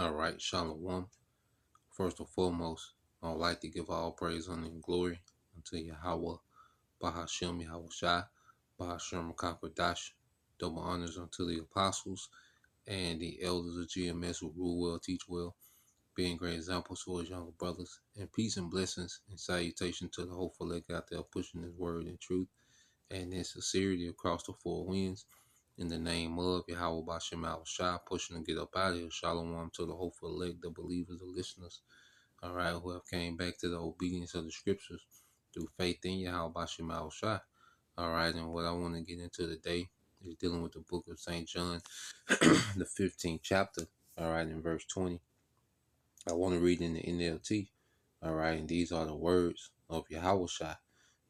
All right, Shalom. First and foremost, I would like to give all praise, honor, and glory unto Yahweh, Bahashem, Yahweh Shai, Bahashem, Kakwadash. Double honors unto the apostles and the elders of GMS who rule well, teach well, being great examples to his younger brothers. And peace and blessings and salutation to the hopeful elect out there pushing his word in truth and in sincerity across the four winds. In the name of Yahweh Bashem Al Shai, pushing to get up out of here. Shalom to the hopeful elect, the believers, the listeners, all right, who have came back to the obedience of the scriptures through faith in Yahweh Bashem Al Shai. All right, and what I want to get into today is dealing with the book of St. John, the 15th chapter, all right, in verse 20. I want to read in the NLT, all right, and these are the words of Yahweh Shai.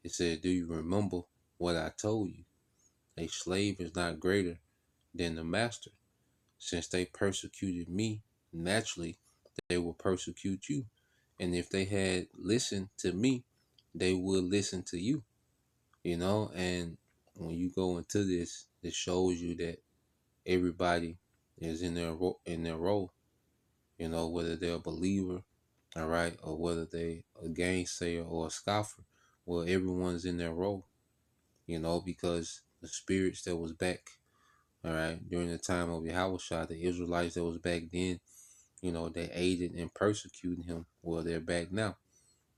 It says, "Do you remember what I told you? A slave is not greater than the master. Since they persecuted me, naturally, they will persecute you. And if they had listened to me, they would listen to you." And when you go into this, it shows you that everybody is in their role, whether they're a believer, all right, or whether they a gainsayer or a scoffer. Well, everyone's in their role, because the spirits that was back, all right, during the time of Yahushua, the Israelites that was back then, they aided and persecuted him. Well, they're back now,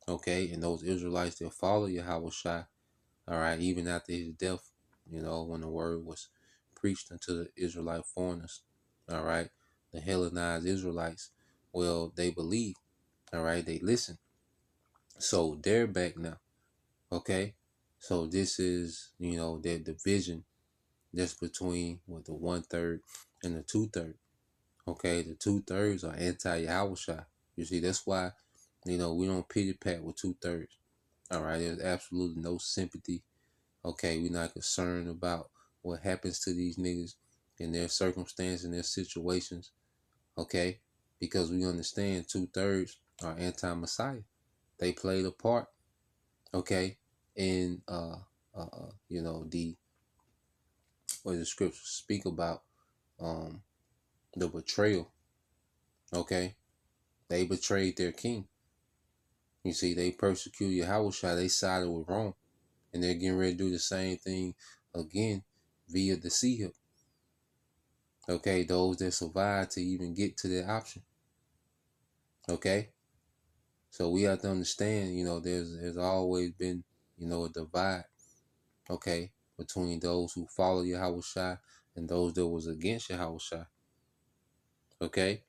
okay? And those Israelites that follow Yahushua, all right, even after his death, when the word was preached unto the Israelite foreigners, all right, the Hellenized Israelites, well, they believe, all right, they listen. So they're back now, okay? So this is, their division that's between the 1/3 and the 2/3. Okay, the 2/3 are anti-Yahushua. You see, that's why, we don't pity pat with 2/3. All right, there's absolutely no sympathy. Okay, we're not concerned about what happens to these niggas in their circumstance and their situations. Okay, because we understand 2/3 are anti-Messiah. They played a part. Okay, in the what the scriptures speak about the betrayal. Okay, they betrayed their king. You see, they persecuted Yahushua. They sided with Rome, and they're getting ready to do the same thing again via the Sea Hip. Okay, those that survive to even get to that option. Okay, so we have to understand, there's always been, a divide. Okay, between those who follow Yahushua and those that was against Yahushua. Okay,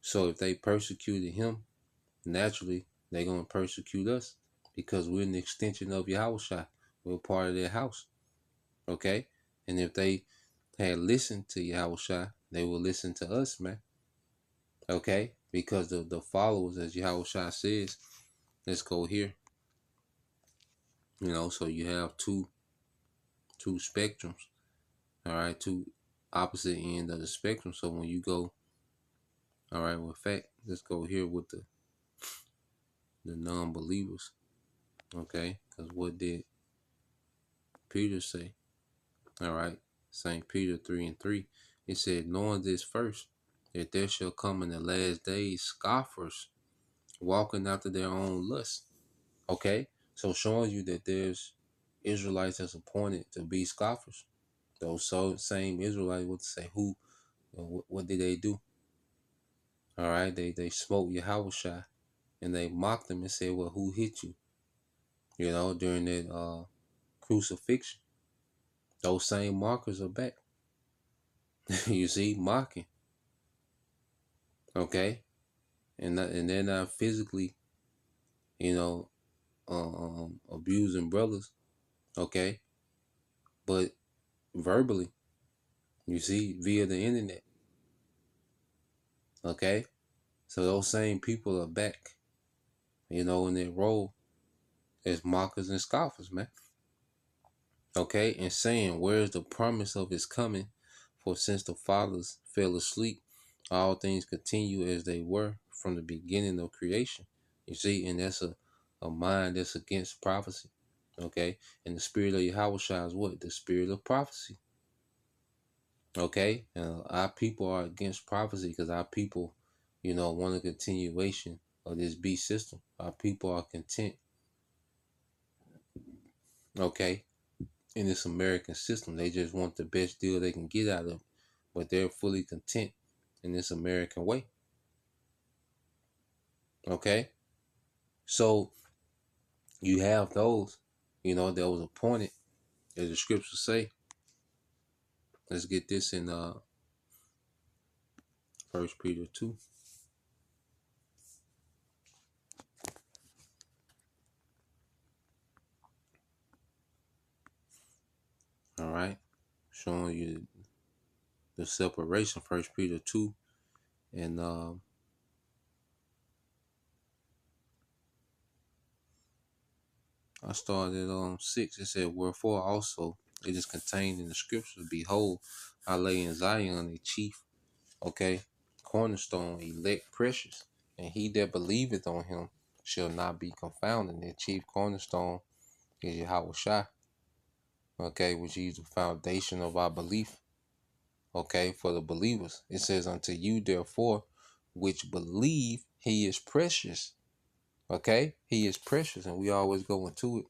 so if they persecuted him, naturally they're gonna persecute us because we're an extension of Yahushua. We're part of their house. Okay, and if they had listened to Yahushua, they will listen to us, man. Okay, because the followers, as Yahushua says, let's go here. So you have two spectrums. All right, two opposite end of the spectrum. So when you go, all right, well, fact, let's go here with the non-believers. Okay, because what did Peter say? All right, St. Peter 3:3. It said, "Knowing this first, that there shall come in the last days scoffers, walking after their own lust." Okay, so showing you that there's Israelites that's appointed to be scoffers. Those same Israelites would say, who, what did they do? All right, they smoked Yahushua and they mocked him and said, "Well, who hit you?" During that crucifixion. Those same mockers are back. You see, mocking. Okay, and they're not physically, abusing brothers. Okay, but verbally, you see, via the internet. Okay, so those same people are back, in their role as mockers and scoffers, man. Okay, and saying, "Where is the promise of his coming? For since the fathers fell asleep, all things continue as they were from the beginning of creation." You see, and that's a mind that's against prophecy. Okay, and the spirit of Yahushua is what? The spirit of prophecy. Okay, our people are against prophecy because our people, want a continuation of this beast system. Our people are content, okay, in this American system. They just want the best deal they can get out of it, but they're fully content in this American way, okay? So you have those, that was appointed, as the scriptures say. Let's get this in 1 Peter 2. All right. Showing you the separation, 1 Peter 2. And I started on 6. It said, wherefore also it is contained in the scriptures, behold, I lay in Zion a chief, okay, cornerstone, elect, precious, and he that believeth on him shall not be confounded. The chief cornerstone is Yahweh Shai, okay, which is the foundation of our belief, okay, for the believers. It says, unto you therefore which believe, he is precious, okay, he is precious, and we always go into it.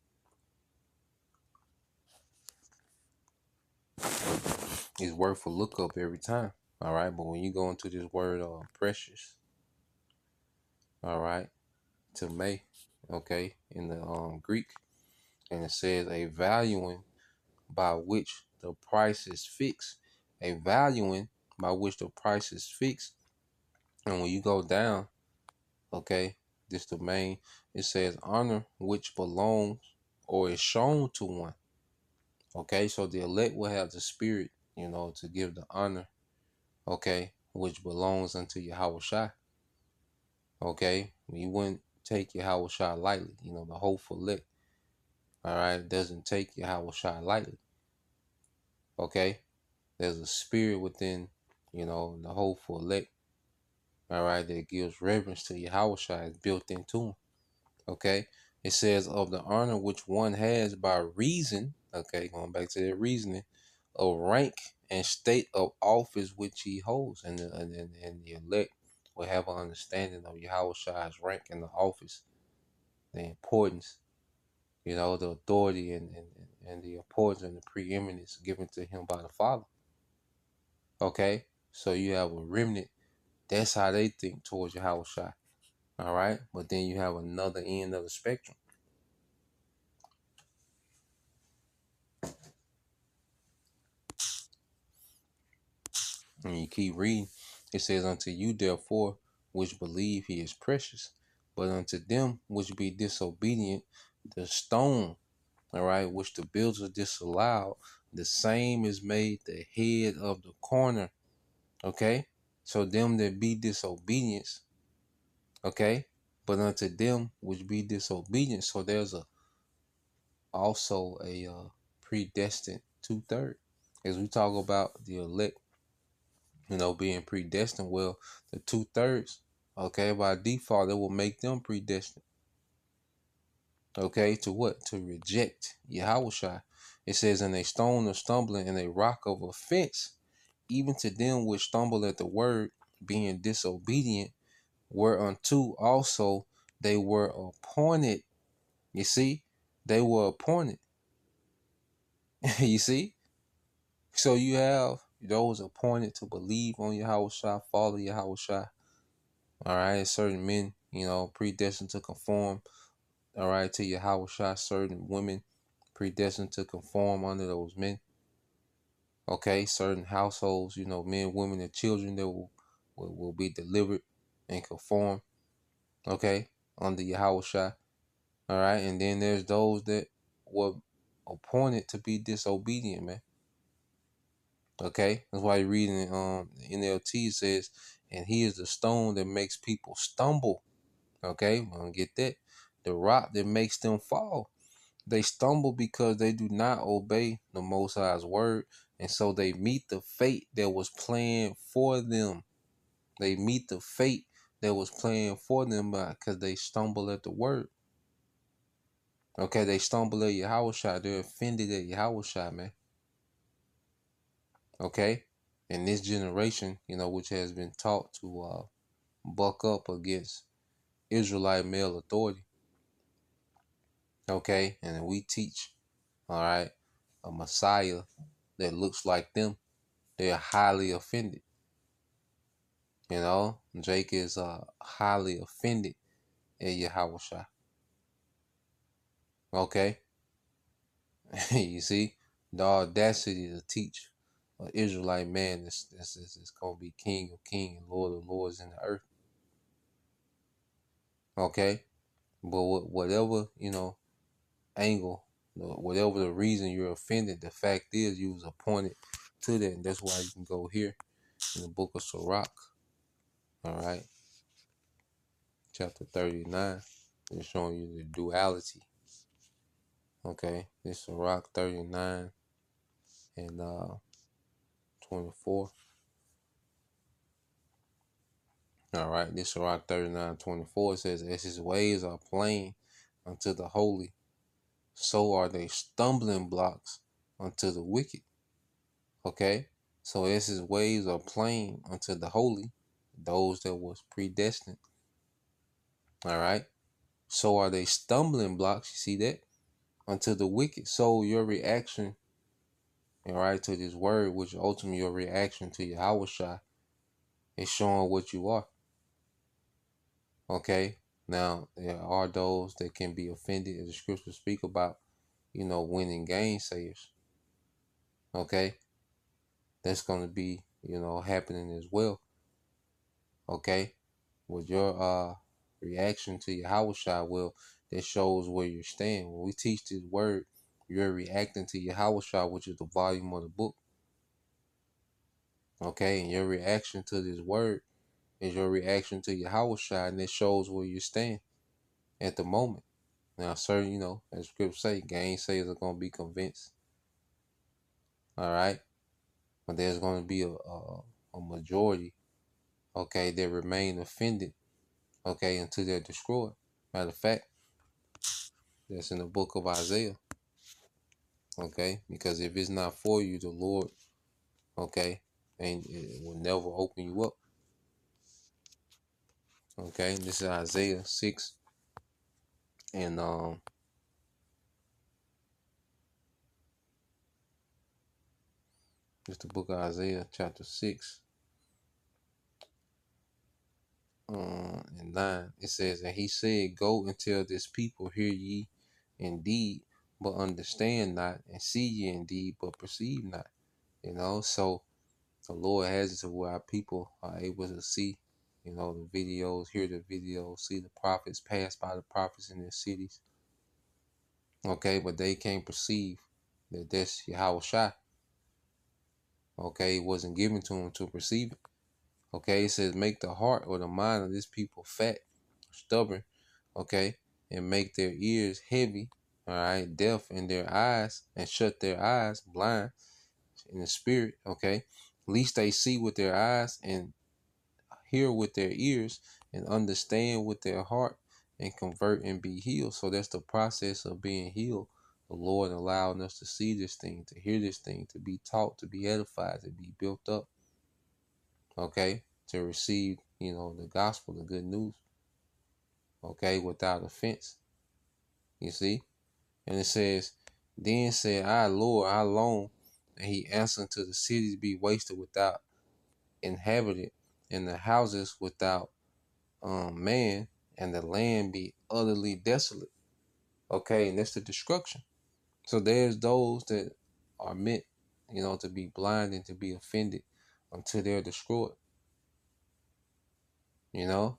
It's worth a look up every time, all right, but when you go into this word precious, all right, to me, okay, in the Greek, and it says a valuing by which the price is fixed, a valuing by which the price is fixed. And when you go down, okay, this the main, it says honor which belongs or is shown to one, okay, so the elect will have the spirit, to give the honor, okay, which belongs unto Yahweh Shai, okay. You wouldn't take Yahweh Shai lightly, the hopeful elect, all right, doesn't take Yahweh Shai lightly, okay. There's a spirit within, the hopeful elect, all right, that gives reverence to Yahweh Shai, is built into him, okay. It says of the honor which one has by reason, okay, going back to that reasoning, of rank and state of office which he holds, and the elect will have an understanding of Yahweh Shai's rank in the office, the importance, the authority and the importance and the preeminence given to him by the Father. Okay, so you have a remnant. That's how they think towards Yahweh Shai. All right, but then you have another end of the spectrum. And you keep reading, it says, unto you therefore which believe he is precious, but unto them which be disobedient, the stone, all right, which the builders disallowed, the same is made the head of the corner. Okay, so them that be disobedience, okay, but unto them which be disobedient, so there's also a predestined 2/3. As we talk about the elect, being predestined, well, the 2/3, okay, by default, it will make them predestined. Okay, to what? To reject Yahweh Shai. It says, and a stone of stumbling and a rock of offense, even to them which stumble at the word, being disobedient, whereunto also they were appointed. You see, they were appointed. You see, so you have those appointed to believe on Yahweh Shai, follow Yahweh Shai. All right, certain men, predestined to conform, all right, to Yahweh Shai. Certain women predestined to conform under those men. Okay, certain households, men, women, and children that will be delivered and conform, okay, under Yahweh Shai. All right, and then there's those that were appointed to be disobedient, man. Okay, that's why you're reading NLT says, and he is the stone that makes people stumble. Okay, we're gonna get that. The rock that makes them fall. They stumble because they do not obey the Most High's word, and so they meet the fate that was planned for them. They meet the fate that was planned for them because they stumble at the word. Okay, they stumble at Yahweh Shai. They're offended at Yahweh Shai, man. Okay, in this generation, which has been taught to buck up against Israelite male authority. Okay, and we teach, all right, a Messiah that looks like them, they're highly offended. You know, Jake is highly offended at Yahushua. Okay, you see the audacity to teach an Israelite man is gonna be King of Kings and Lord of Lords in the earth. Okay, but whatever angle, whatever the reason you're offended, the fact is you was appointed to that, and that's why you can go here in the book of Sirach. All right, chapter 39. It's showing you the duality. Okay, this Sirach 39 and 24. All right, this Sirach 39:24 says, "As his ways are plain unto the holy, so are they stumbling blocks unto the wicked." Okay, so as his ways are plain unto the holy, those that was predestined. All right, so are they stumbling blocks. You see that? Unto the wicked. So your reaction, all right, to this word, which ultimately your reaction to Yahushua, is showing what you are. Okay, now there are those that can be offended, as the scriptures speak about, winning gainsayers. Okay, that's going to be, happening as well. Okay, with your reaction to Yahushua, well, that shows where you stand. When we teach this word, you're reacting to Yahushua, which is the volume of the book. Okay, and your reaction to this word is your reaction to Yahushua, and it shows where you stand at the moment. Now, sir, as scripture say, gainsayers are going to be convinced. All right, but there's going to be a majority, okay, that remain offended, okay, until they're destroyed. Matter of fact, that's in the book of Isaiah. Okay, because if it's not for you, the Lord, okay, and it will never open you up. Okay, this is Isaiah 6 and it's the book of Isaiah chapter 6 and 9. It says, "And he said, Go and tell this people, hear ye indeed, but understand not, and see ye indeed, but perceive not." So the Lord has it to where our people are able to see, the videos, hear the videos, see the prophets, pass by the prophets in their cities. Okay, but they can't perceive that that's Yahushua. Okay, it wasn't given to them to perceive it. Okay, it says, "Make the heart or the mind of this people fat, stubborn, okay, and make their ears heavy, all right, deaf in their eyes, and shut their eyes, blind in the spirit, okay, least they see with their eyes and hear with their ears and understand with their heart and convert and be healed." So that's the process of being healed. The Lord allowing us to see this thing, to hear this thing, to be taught, to be edified, to be built up, okay, to receive, the gospel, the good news, okay, without offense. You see? And it says, "Then said I, Lord, how long?" And he answered, "To the cities be wasted without inhabited, and the houses without man, and the land be utterly desolate." Okay, and that's the destruction. So there's those that are meant, to be blind and to be offended until they're destroyed. You know,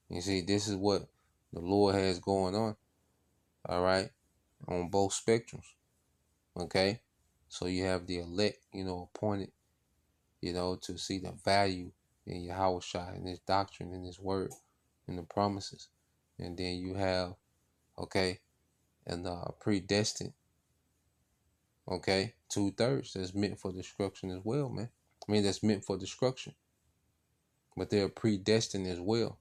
you see, this is what the Lord has going on. All right, on both spectrums. Okay, so you have the elect, appointed, to see the value in Yahushua and his doctrine and his word and the promises, and then you have, okay, and predestined, okay, 2/3 that's meant for destruction as well, man. I mean, that's meant for destruction, but they're predestined as well,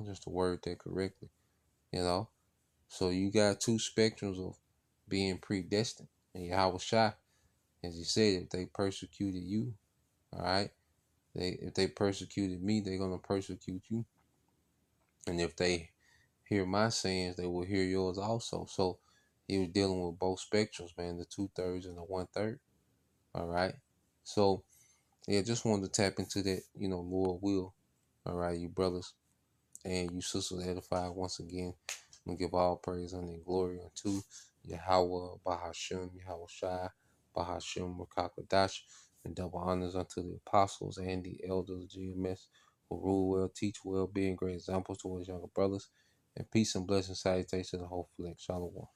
just to word that correctly, so you got two spectrums of being predestined. And Yahushua, as he said, if they persecuted you, all right, If they persecuted me, they're gonna persecute you. And if they hear my sayings, they will hear yours also. So he was dealing with both spectrums, man, the 2/3 and the 1/3. All right. So yeah, just wanted to tap into that, Lord will. All right, you brothers and you sisters edified once again. We give all praise and glory unto Yahweh, Bahashem, Yahweh Shai, Bahashem, Rakakadash, and double honors unto the apostles and the elders of GMS who rule well, teach well, being great examples towards younger brothers. And peace and blessing salutations to the whole flex. Shalom.